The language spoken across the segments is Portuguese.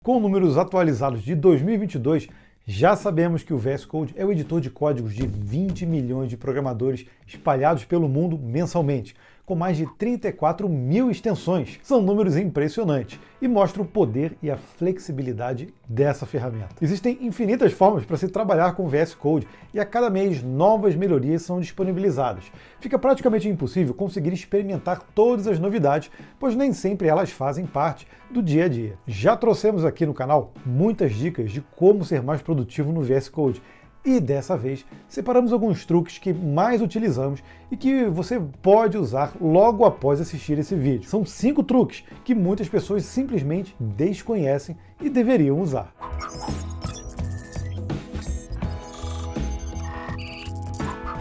Com números atualizados de 2022, já sabemos que o VS Code é o editor de códigos de 20 milhões de programadores espalhados pelo mundo mensalmente, com mais de 34 mil extensões. São números impressionantes e mostram o poder e a flexibilidade dessa ferramenta. Existem infinitas formas para se trabalhar com o VS Code e a cada mês novas melhorias são disponibilizadas. Fica praticamente impossível conseguir experimentar todas as novidades, pois nem sempre elas fazem parte do dia a dia. Já trouxemos aqui no canal muitas dicas de como ser mais produtivo no VS Code. E dessa vez, separamos alguns truques que mais utilizamos e que você pode usar logo após assistir esse vídeo. São 5 truques que muitas pessoas simplesmente desconhecem e deveriam usar.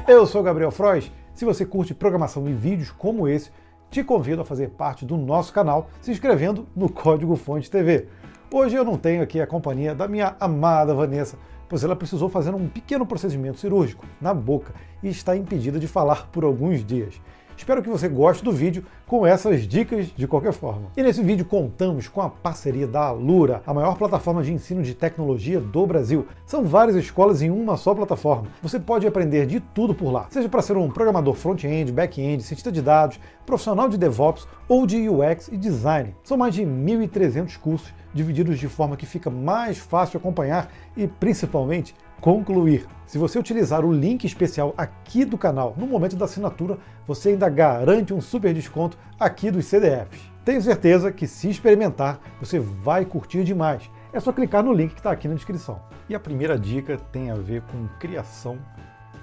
Eu sou Gabriel Frois. Se você curte programação e vídeos como esse, te convido a fazer parte do nosso canal se inscrevendo no Código Fonte TV. Hoje eu não tenho aqui a companhia da minha amada Vanessa, pois ela precisou fazer um pequeno procedimento cirúrgico na boca e está impedida de falar por alguns dias. Espero que você goste do vídeo com essas dicas de qualquer forma. E nesse vídeo contamos com a parceria da Alura, a maior plataforma de ensino de tecnologia do Brasil. São várias escolas em uma só plataforma. Você pode aprender de tudo por lá, seja para ser um programador front-end, back-end, cientista de dados, profissional de DevOps ou de UX e design. São mais de 1.300 cursos divididos de forma que fica mais fácil acompanhar e, principalmente, concluir. Se você utilizar o link especial aqui do canal no momento da assinatura, você ainda garante um super desconto aqui dos CDFs. Tenho certeza que se experimentar, você vai curtir demais. É só clicar no link que está aqui na descrição. E a primeira dica tem a ver com criação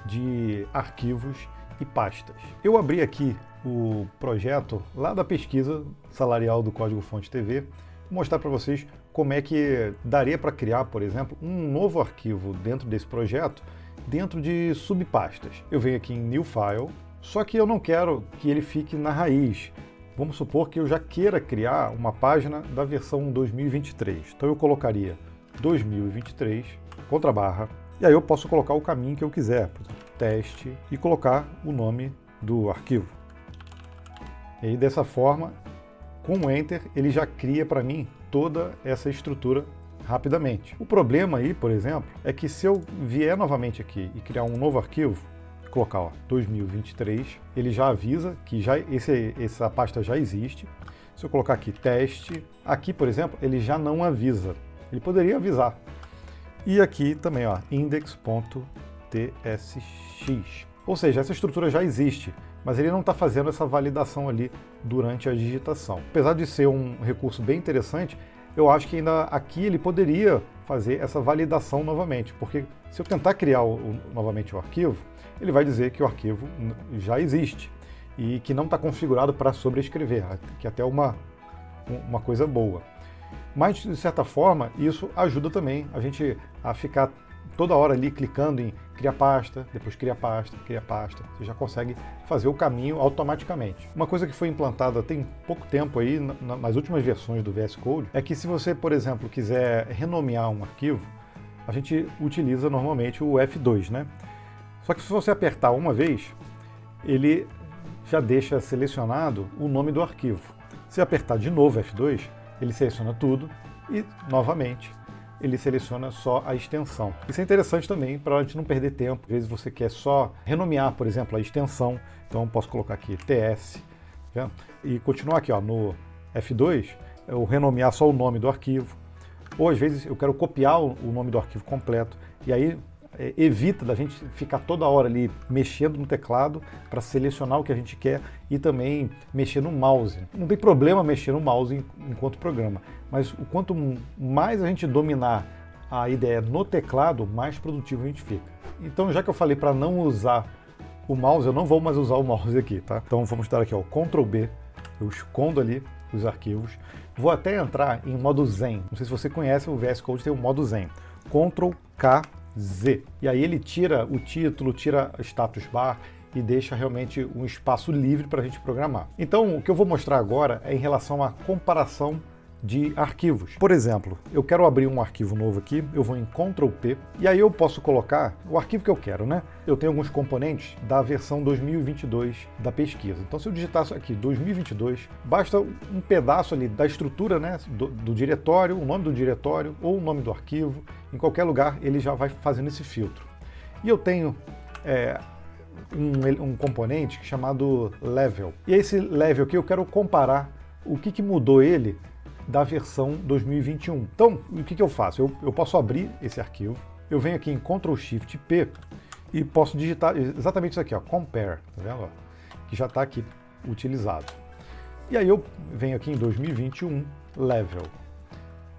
de arquivos e pastas. Eu abri aqui o projeto lá da pesquisa salarial do Código Fonte TV, vou mostrar para vocês como é que daria para criar, por exemplo, um novo arquivo dentro desse projeto, dentro de subpastas. Eu venho aqui em New File, só que eu não quero que ele fique na raiz. Vamos supor que eu já queira criar uma página da versão 2023. Então eu colocaria 2023, contra barra, e aí eu posso colocar o caminho que eu quiser, por exemplo, teste, e colocar o nome do arquivo. E aí dessa forma, com o Enter, ele já cria para mim toda essa estrutura rapidamente. O problema aí, por exemplo, é que se eu vier novamente aqui e criar um novo arquivo, colocar ó, 2023, ele já avisa que essa pasta já existe. Se eu colocar aqui teste, aqui, por exemplo, ele já não avisa. Ele poderia avisar. E aqui também, ó, index.tsx. Ou seja, essa estrutura já existe, mas ele não está fazendo essa validação ali durante a digitação. Apesar de ser um recurso bem interessante, eu acho que ainda aqui ele poderia fazer essa validação novamente, porque se eu tentar criar novamente o arquivo, ele vai dizer que o arquivo já existe e que não está configurado para sobrescrever, que até é uma coisa boa. Mas, de certa forma, isso ajuda também a gente a ficar toda hora ali clicando em criar pasta, depois criar pasta, você já consegue fazer o caminho automaticamente. Uma coisa que foi implantada tem pouco tempo aí, nas últimas versões do VS Code, é que se você, por exemplo, quiser renomear um arquivo, a gente utiliza normalmente o F2, né? Só que se você apertar uma vez, ele já deixa selecionado o nome do arquivo. Se apertar de novo F2, ele seleciona tudo e, novamente, ele seleciona só a extensão. Isso é interessante também para a gente não perder tempo. Às vezes você quer só renomear, por exemplo, a extensão. Então eu posso colocar aqui TS, tá? E continuar aqui ó, no F2, eu renomear só o nome do arquivo. Ou às vezes eu quero copiar o nome do arquivo completo. E aí evita da gente ficar toda hora ali mexendo no teclado para selecionar o que a gente quer e também mexer no mouse. Não tem problema mexer no mouse enquanto programa, mas o quanto mais a gente dominar a ideia no teclado, mais produtivo a gente fica. Então, já que eu falei para não usar o mouse, eu não vou mais usar o mouse aqui, tá? Então vamos dar aqui ó, Ctrl B, eu escondo ali os arquivos. Vou até entrar em modo Zen. Não sei se você conhece, o VS Code tem o modo Zen. Ctrl K Z. E aí ele tira o título, tira a status bar e deixa realmente um espaço livre para a gente programar. Então, o que eu vou mostrar agora é em relação à comparação de arquivos. Por exemplo, eu quero abrir um arquivo novo aqui, eu vou em Ctrl P, e aí eu posso colocar o arquivo que eu quero, né? Eu tenho alguns componentes da versão 2022 da pesquisa. Então, se eu digitar isso aqui, 2022, basta um pedaço ali da estrutura, né, do diretório, o nome do diretório ou o nome do arquivo. Em qualquer lugar, ele já vai fazendo esse filtro. E eu tenho um componente chamado Level. E esse Level aqui eu quero comparar o que mudou ele da versão 2021. Então, o que eu faço? Eu posso abrir esse arquivo, eu venho aqui em Ctrl Shift P e posso digitar exatamente isso aqui, ó, Compare, tá vendo? Ó, que já está aqui utilizado. E aí eu venho aqui em 2021, Level.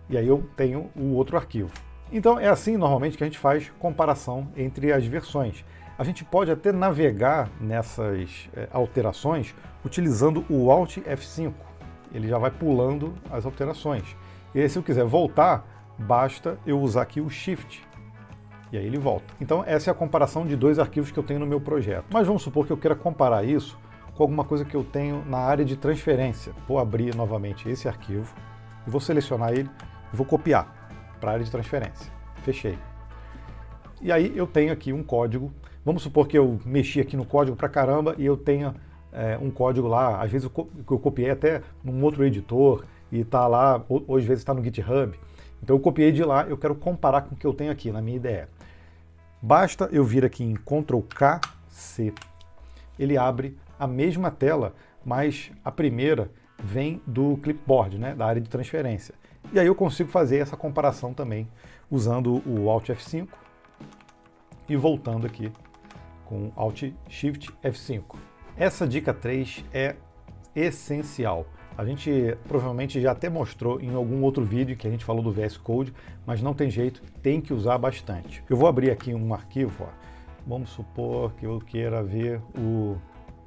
E aí eu tenho o outro arquivo. Então é assim normalmente que a gente faz comparação entre as versões. A gente pode até navegar nessas alterações utilizando o Alt F5. Ele já vai pulando as alterações. E aí, se eu quiser voltar, basta eu usar aqui o Shift. E aí ele volta. Então essa é a comparação de dois arquivos que eu tenho no meu projeto. Mas vamos supor que eu queira comparar isso com alguma coisa que eu tenho na área de transferência. Vou abrir novamente esse arquivo, e vou selecionar ele e vou copiar para a área de transferência. Fechei. E aí eu tenho aqui um código. Vamos supor que eu mexi aqui no código pra caramba e eu tenha um código lá, às vezes eu copiei até num outro editor e está lá, ou às vezes está no GitHub. Então eu copiei de lá, eu quero comparar com o que eu tenho aqui na minha IDE. Basta eu vir aqui em Ctrl K, C. Ele abre a mesma tela, mas a primeira vem do clipboard, né, da área de transferência. E aí eu consigo fazer essa comparação também usando o Alt F5 e voltando aqui com Alt Shift F5. Essa dica 3 é essencial. A gente provavelmente já até mostrou em algum outro vídeo que a gente falou do VS Code, mas não tem jeito, tem que usar bastante. Eu vou abrir aqui um arquivo, ó. Vamos supor que eu queira ver o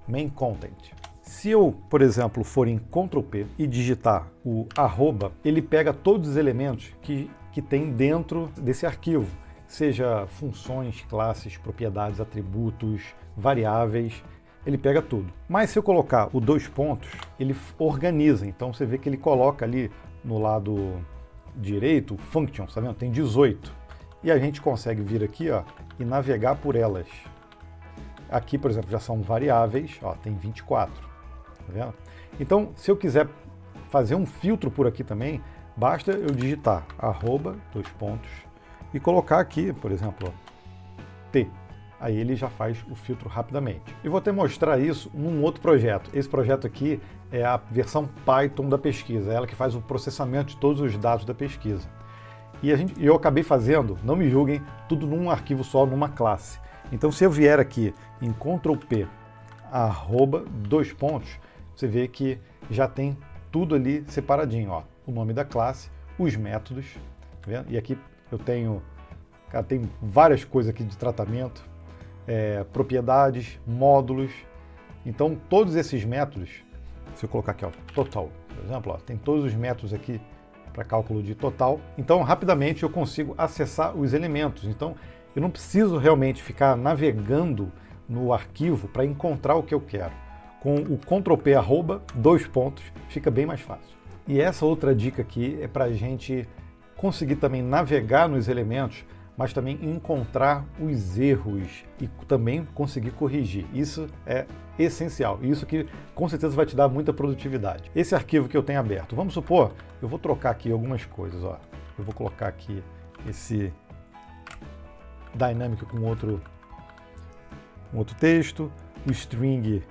main content. Se eu, por exemplo, for em Ctrl P e digitar o arroba, ele pega todos os elementos que tem dentro desse arquivo, seja funções, classes, propriedades, atributos, variáveis, ele pega tudo. Mas se eu colocar o dois pontos, ele organiza. Então você vê que ele coloca ali no lado direito, functions, tá vendo? Tem 18. E a gente consegue vir aqui, ó, e navegar por elas. Aqui, por exemplo, já são variáveis, ó, tem 24. Tá vendo? Então, se eu quiser fazer um filtro por aqui também, basta eu digitar arroba, dois pontos, e colocar aqui, por exemplo, ó, T. Aí ele já faz o filtro rapidamente. Eu vou até mostrar isso num outro projeto. Esse projeto aqui é a versão Python da pesquisa, ela que faz o processamento de todos os dados da pesquisa. E eu acabei fazendo, não me julguem, tudo num arquivo só, numa classe. Então se eu vier aqui em Ctrl P, arroba, dois pontos, você vê que já tem tudo ali separadinho, ó. O nome da classe, os métodos, tá vendo? E aqui eu tenho, cara, tem várias coisas aqui de tratamento, propriedades, módulos. Então todos esses métodos, se eu colocar aqui, ó, total, por exemplo, ó, tem todos os métodos aqui para cálculo de total. Então rapidamente eu consigo acessar os elementos. Então eu não preciso realmente ficar navegando no arquivo para encontrar o que eu quero. Com o Ctrl P arroba, dois pontos, fica bem mais fácil. E essa outra dica aqui é para a gente conseguir também navegar nos elementos, mas também encontrar os erros e também conseguir corrigir. Isso é essencial. Isso que com certeza vai te dar muita produtividade. Esse arquivo que eu tenho aberto, vamos supor, eu vou trocar aqui algumas coisas. Ó. Eu vou colocar aqui esse dynamic com outro texto, o string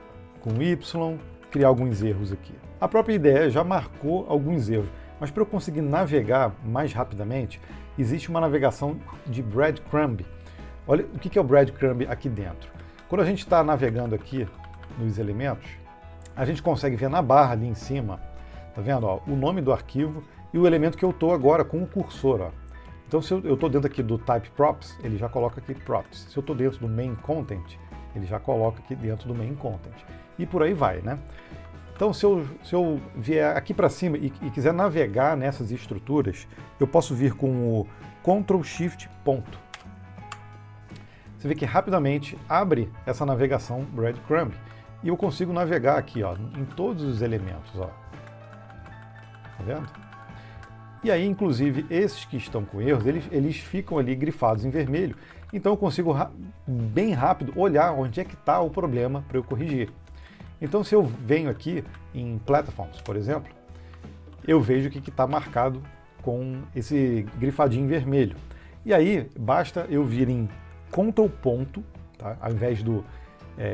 com y, criar alguns erros aqui. A própria IDE já marcou alguns erros, mas para eu conseguir navegar mais rapidamente, existe uma navegação de breadcrumb. Olha o que é o breadcrumb aqui dentro. Quando a gente está navegando aqui nos elementos, a gente consegue ver na barra ali em cima, tá vendo, ó, o nome do arquivo e o elemento que eu estou agora com o cursor. Ó. Então se eu estou dentro aqui do type props, ele já coloca aqui props. Se eu estou dentro do main content, ele já coloca aqui dentro do main content. E por aí vai, né? Então, se eu vier aqui para cima e quiser navegar nessas estruturas, eu posso vir com o Ctrl Shift ponto. Você vê que rapidamente abre essa navegação breadcrumb e eu consigo navegar aqui, ó, em todos os elementos. Ó. Tá vendo? E aí, inclusive, esses que estão com erros, eles ficam ali grifados em vermelho, então eu consigo bem rápido olhar onde é que está o problema para eu corrigir. Então, se eu venho aqui em Platforms, por exemplo, eu vejo o que está marcado com esse grifadinho vermelho. E aí, basta eu vir em Ctrl ponto, tá? Ao invés do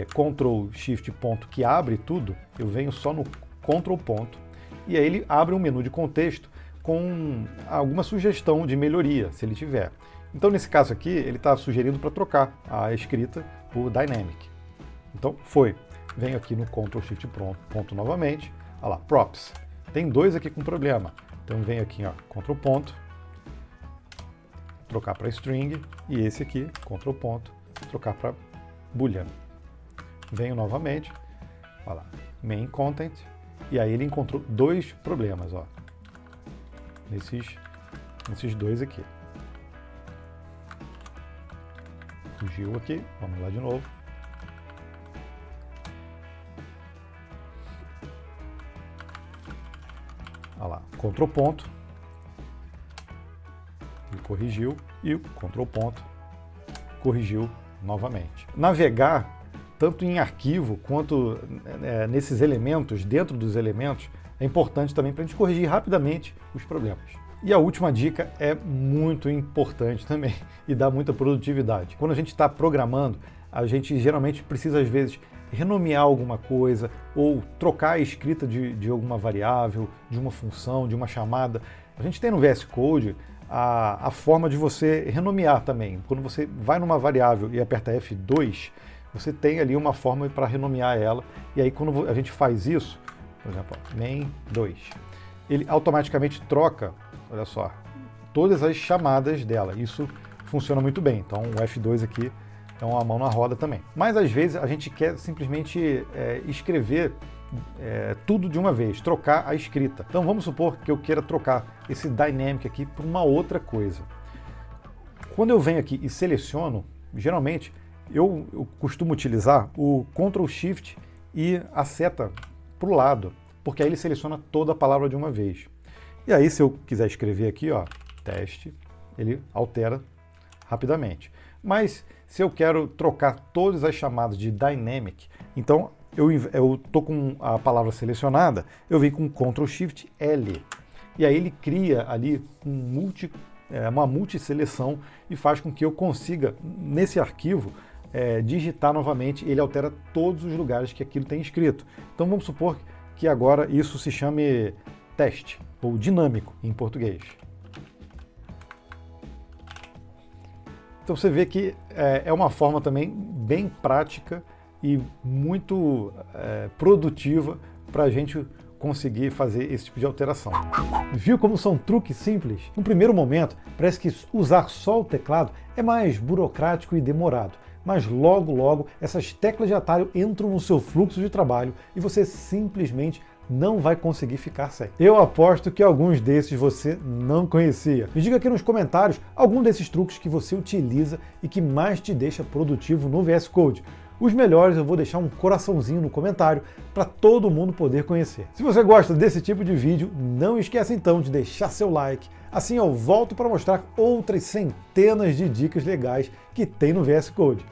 Ctrl Shift ponto que abre tudo, eu venho só no Ctrl ponto, e aí ele abre um menu de contexto com alguma sugestão de melhoria, se ele tiver. Então, nesse caso aqui, ele está sugerindo para trocar a escrita por Dynamic. Então, venho aqui no Ctrl Shift ponto novamente, olha lá, Props. Tem dois aqui com problema. Então, venho aqui, ó, Ctrl ponto, trocar para String, e esse aqui, Ctrl ponto, trocar para Boolean. Venho novamente, olha lá, Main Content, e aí ele encontrou dois problemas, ó, nesses dois aqui. Fugiu aqui, vamos lá de novo. Olha lá, Ctrl ponto, ele corrigiu, e o Ctrl ponto corrigiu novamente. Navegar, tanto em arquivo quanto nesses elementos, dentro dos elementos, é importante também para a gente corrigir rapidamente os problemas. E a última dica é muito importante também e dá muita produtividade. Quando a gente está programando, a gente geralmente precisa, às vezes, renomear alguma coisa ou trocar a escrita de alguma variável, de uma função, de uma chamada. A gente tem no VS Code a forma de você renomear também. Quando você vai numa variável e aperta F2, você tem ali uma forma para renomear ela. E aí, quando a gente faz isso, por exemplo, main2, ele automaticamente troca, olha só, todas as chamadas dela. Isso funciona muito bem. Então, o F2 aqui é uma mão na roda também. Mas, às vezes, a gente quer simplesmente escrever tudo de uma vez, trocar a escrita. Então, vamos supor que eu queira trocar esse Dynamic aqui por uma outra coisa. Quando eu venho aqui e seleciono, geralmente, eu costumo utilizar o Ctrl Shift e a seta para o lado, porque aí ele seleciona toda a palavra de uma vez. E aí, se eu quiser escrever aqui, ó, teste, ele altera rapidamente. Mas se eu quero trocar todas as chamadas de Dynamic, então eu estou com a palavra selecionada, eu venho com Ctrl Shift L. E aí ele cria ali uma multiseleção e faz com que eu consiga, nesse arquivo, digitar novamente. Ele altera todos os lugares que aquilo tem escrito. Então vamos supor que agora isso se chame teste, ou dinâmico em português. Então você vê que é uma forma também bem prática e muito produtiva para a gente conseguir fazer esse tipo de alteração. Viu como são truques simples? No primeiro momento, parece que usar só o teclado é mais burocrático e demorado, mas logo essas teclas de atalho entram no seu fluxo de trabalho e você simplesmente não vai conseguir ficar sem. Eu aposto que alguns desses você não conhecia. Me diga aqui nos comentários algum desses truques que você utiliza e que mais te deixa produtivo no VS Code. Os melhores eu vou deixar um coraçãozinho no comentário para todo mundo poder conhecer. Se você gosta desse tipo de vídeo, não esqueça então de deixar seu like. Assim eu volto para mostrar outras centenas de dicas legais que tem no VS Code.